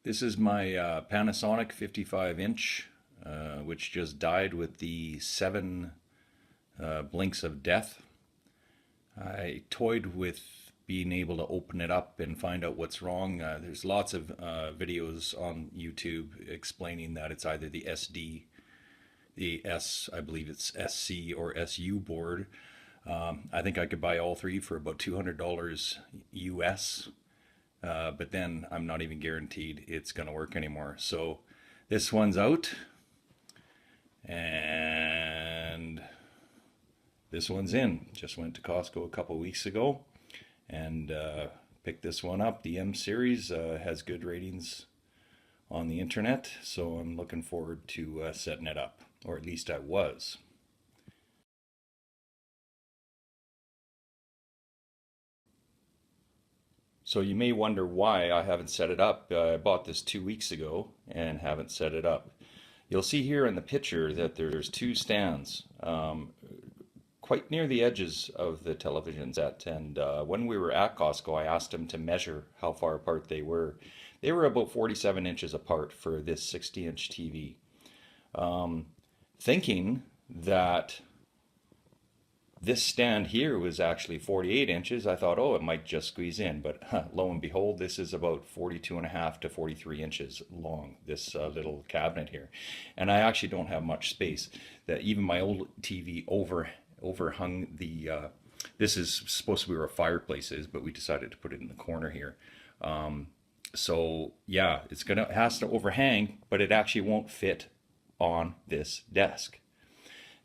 This is my Panasonic 55-inch, which just died with the 7 blinks of death. I toyed with being able to open it up and find out what's wrong. There's lots of videos on YouTube explaining that it's either the SD, the I believe it's SC or SU board. I think I could buy all three for about $200 US. But then I'm not even guaranteed it's going to work anymore. So this one's out, and this one's in. Just went to Costco a couple weeks ago and picked this one up. The M series has good ratings on the internet, so I'm looking forward to setting it up, or at least I was. So you may wonder why I haven't set it up. I bought this 2 weeks ago and haven't set it up. You'll see here in the picture that there's 2 stands quite near the edges of the television set, and when we were at Costco I asked them to measure how far apart they were. They were about 47 inches apart for this 60-inch TV. Thinking that this stand here was actually 48 inches, I thought, oh, it might just squeeze in, but lo and behold, this is about 42.5 to 43 inches long, this little cabinet here. And I actually don't have much space. That even my old TV overhung the, this is supposed to be where a fireplace is, but we decided to put it in the corner here. So yeah, it has to overhang, but it actually won't fit on this desk.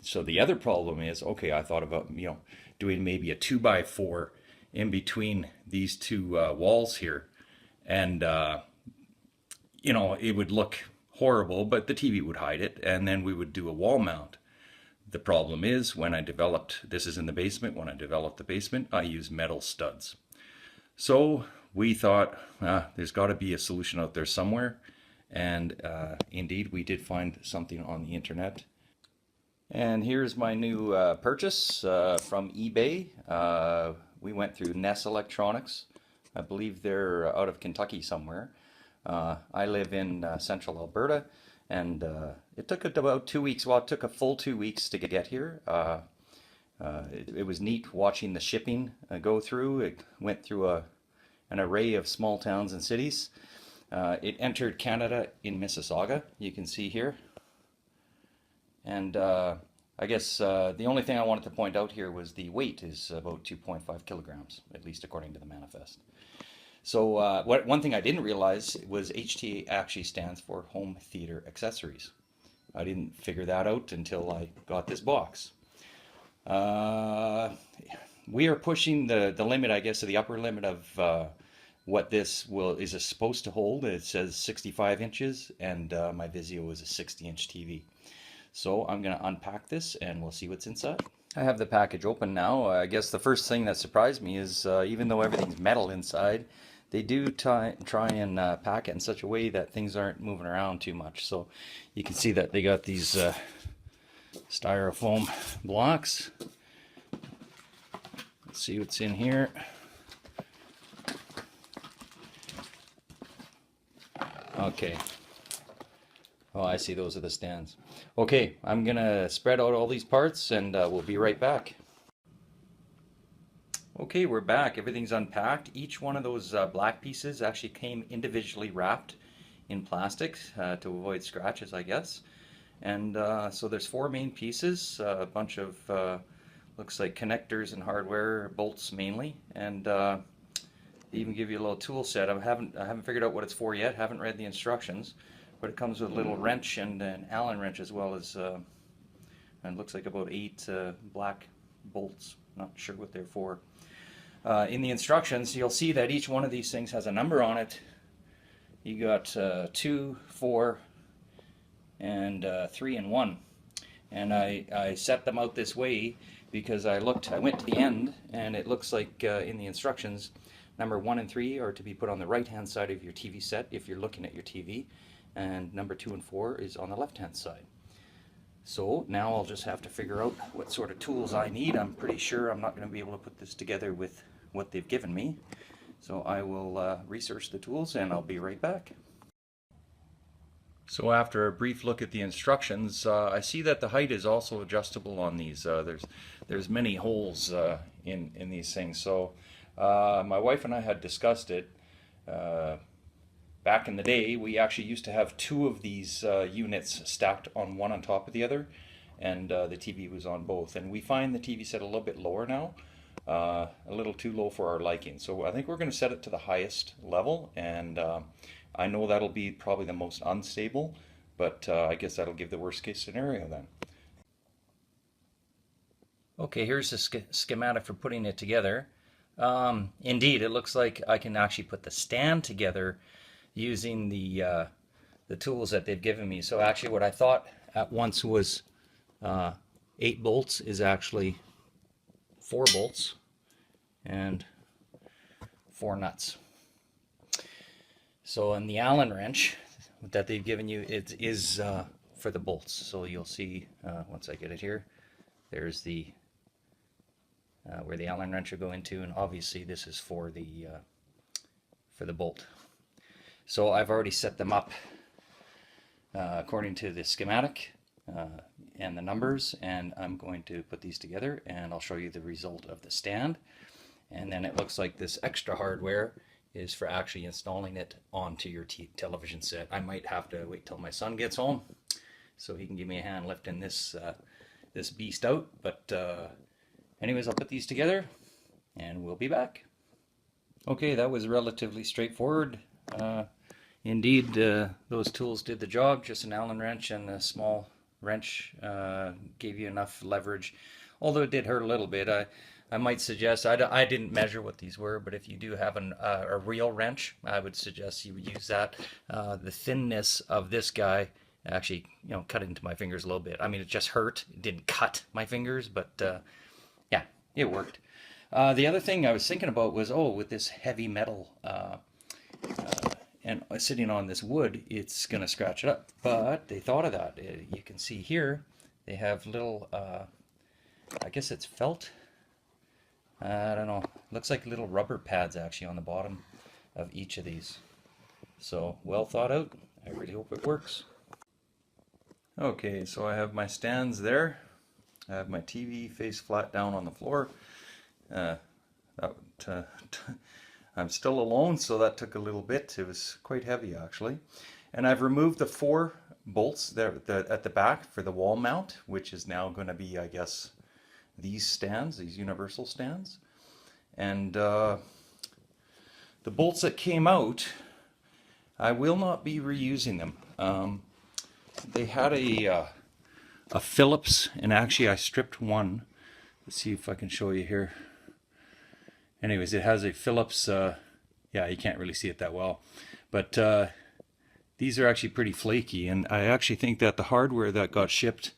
So the other problem is, okay, I thought about, doing maybe a 2x4 in between these two walls here, and it would look horrible, but the TV would hide it, and then we would do a wall mount. The problem is, when I developed, this is in the basement, when I developed the basement, I used metal studs. So we thought, there's got to be a solution out there somewhere, and indeed we did find something on the internet. And here's my new purchase from eBay. We went through Ness Electronics. I believe they're out of Kentucky somewhere. I live in central Alberta, and it took about 2 weeks. Well, it took a full 2 weeks to get here. It was neat watching the shipping go through. It went through an array of small towns and cities. It entered Canada in Mississauga, you can see here. And I guess the only thing I wanted to point out here was the weight is about 2.5 kilograms, at least according to the manifest. So one thing I didn't realize was HTA actually stands for Home Theater Accessories. I didn't figure that out until I got this box. We are pushing the limit, I guess, to the upper limit of what this is supposed to hold. It says 65 inches, and my Vizio is a 60-inch TV. So I'm going to unpack this and we'll see what's inside. I have the package open now. I guess the first thing that surprised me is even though everything's metal inside, they do try and pack it in such a way that things aren't moving around too much. So you can see that they got these styrofoam blocks. Let's see what's in here. Okay. Oh, I see, those are the stands. Okay, I'm gonna spread out all these parts and we'll be right back. Okay, we're back. Everything's unpacked. Each one of those black pieces actually came individually wrapped in plastic to avoid scratches, I guess. And so there's 4 main pieces, a bunch of looks like connectors and hardware, bolts mainly, and they even give you a little tool set. I haven't figured out what it's for yet. Haven't read the instructions. But it comes with a little wrench and an Allen wrench, as well as, and it looks like about 8 black bolts. Not sure what they're for. In the instructions, you'll see that each one of these things has a number on it. You got 2, 4, and 3 and 1. And I set them out this way because I went to the end, and it looks like in the instructions, number 1 and 3 are to be put on the right-hand side of your TV set if you're looking at your TV. And number 2 and 4 is on the left-hand side. So now I'll just have to figure out what sort of tools I need. I'm pretty sure I'm not going to be able to put this together with what they've given me. So I will research the tools and I'll be right back. So after a brief look at the instructions, I see that the height is also adjustable on these. There's many holes in these things. So my wife and I had discussed it. Back in the day, we actually used to have two of these units stacked on one on top of the other, and the TV was on both. And we find the TV set a little bit lower now, a little too low for our liking. So I think we're going to set it to the highest level, and I know that'll be probably the most unstable, but I guess that'll give the worst case scenario then. Okay, here's the schematic for putting it together. Indeed, it looks like I can actually put the stand together using the tools that they've given me. So actually what I thought at once was 8 bolts is actually 4 bolts and 4 nuts. So in the Allen wrench that they've given you, it is for the bolts. So you'll see once I get it here, there's the where the Allen wrench will go into, and obviously this is for the bolt. So I've already set them up according to the schematic and the numbers, and I'm going to put these together and I'll show you the result of the stand. And then it looks like this extra hardware is for actually installing it onto your television set. I might have to wait till my son gets home so he can give me a hand lifting this this beast out. But anyways, I'll put these together and we'll be back. Okay, that was relatively straightforward. Indeed, those tools did the job. Just an Allen wrench and a small wrench gave you enough leverage, although it did hurt a little bit. I might suggest, I didn't measure what these were, but if you do have a real wrench, I would suggest you would use that. The thinness of this guy actually, cut into my fingers a little bit. I mean, it just hurt. It didn't cut my fingers, but yeah, it worked. The other thing I was thinking about was, with this heavy metal and sitting on this wood, it's going to scratch it up. But they thought of that. You can see here, they have little, I guess it's felt. I don't know. Looks like little rubber pads actually on the bottom of each of these. So well thought out. I really hope it works. Okay, so I have my stands there. I have my TV face flat down on the floor. I'm still alone, so that took a little bit. It was quite heavy actually. And I've removed the 4 bolts there at the back for the wall mount, which is now going to be, I guess, these stands, these universal stands. And the bolts that came out, I will not be reusing them. They had a Phillips, and actually I stripped one. Let's see if I can show you here. Anyways, it has a Phillips, yeah, you can't really see it that well, but these are actually pretty flaky, and I actually think that the hardware that got shipped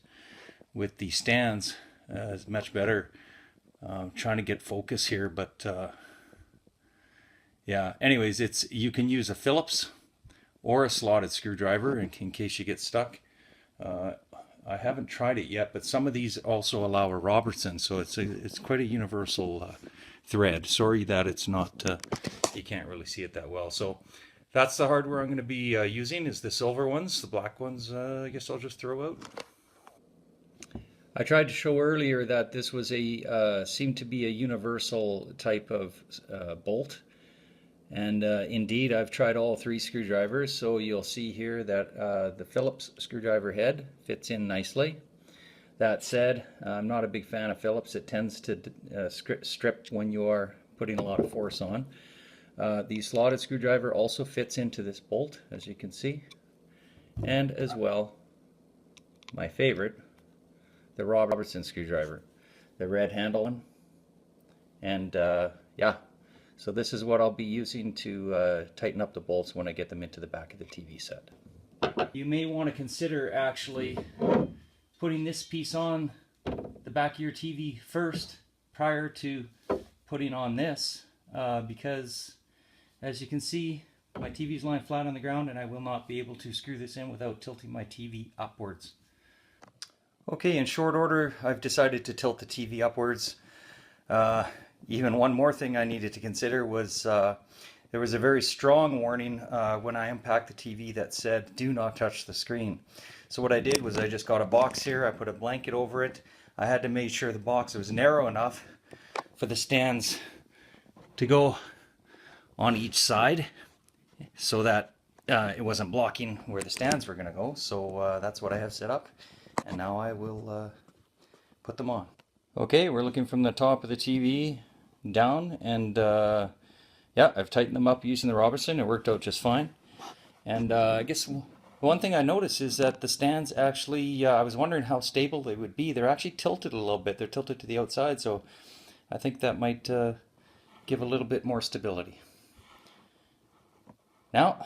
with the stands is much better. Trying to get focus here, but yeah, anyways, you can use a Phillips or a slotted screwdriver in case you get stuck. I haven't tried it yet, but some of these also allow a Robertson, so it's quite a universal thread. Sorry that it's not, you can't really see it that well. So that's the hardware I'm going to be using, is the silver ones. The black ones, I guess I'll just throw out. I tried to show earlier that this was seemed to be a universal type of bolt. And indeed, I've tried all 3 screwdrivers, so you'll see here that the Phillips screwdriver head fits in nicely. That said, I'm not a big fan of Phillips. It tends to strip when you are putting a lot of force on. The slotted screwdriver also fits into this bolt, as you can see. And as well, my favorite, the Robertson screwdriver, the red handle one. And yeah. So this is what I'll be using to tighten up the bolts when I get them into the back of the TV set. You may want to consider actually putting this piece on the back of your TV first prior to putting on this because, as you can see, my TV is lying flat on the ground and I will not be able to screw this in without tilting my TV upwards. Okay, in short order, I've decided to tilt the TV upwards. Even one more thing I needed to consider was there was a very strong warning when I unpacked the TV that said, do not touch the screen. So what I did was I just got a box here, I put a blanket over it. I had to make sure the box was narrow enough for the stands to go on each side so that it wasn't blocking where the stands were going to go. So that's what I have set up, and now I will put them on. Okay, we're looking from the top of the TV down, and yeah, I've tightened them up using the Robertson. It worked out just fine. And I guess one thing I noticed is that the stands actually, I was wondering how stable they would be. They're actually tilted a little bit. They're tilted to the outside, so I think that might give a little bit more stability. Now,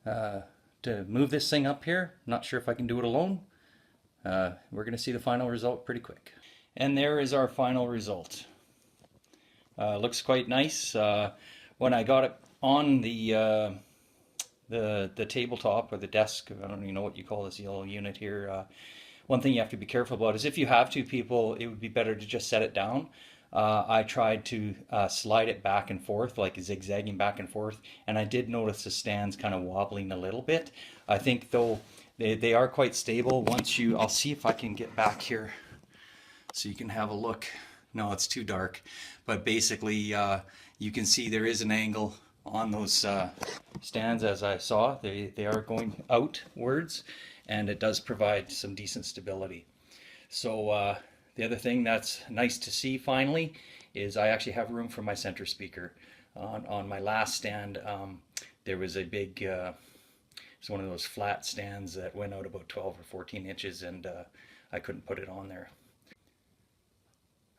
to move this thing up here, not sure if I can do it alone. We're going to see the final result pretty quick. And there is our final result. Looks quite nice. When I got it on the tabletop or the desk, I don't even know what you call this yellow unit here. One thing you have to be careful about is if you have two people, it would be better to just set it down. I tried to slide it back and forth, like zigzagging back and forth, and I did notice the stands kind of wobbling a little bit. I think though they are quite stable. Once you, I'll see if I can get back here so you can have a look. No, it's too dark, but basically you can see there is an angle on those stands, as I saw. They are going outwards, and it does provide some decent stability. So the other thing that's nice to see finally is I actually have room for my center speaker. On my last stand, there was a big, it's one of those flat stands that went out about 12 or 14 inches, and I couldn't put it on there.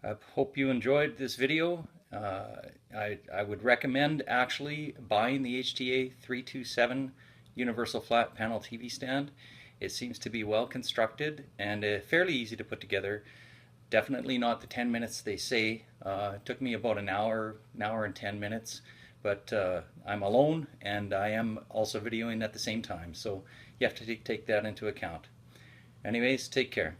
I hope you enjoyed this video. I would recommend actually buying the HTA327 Universal Flat Panel TV Stand. It seems to be well constructed and fairly easy to put together. Definitely not the 10 minutes they say. It took me about an hour and 10 minutes, but I'm alone and I am also videoing at the same time, so you have to take that into account. Anyways, take care.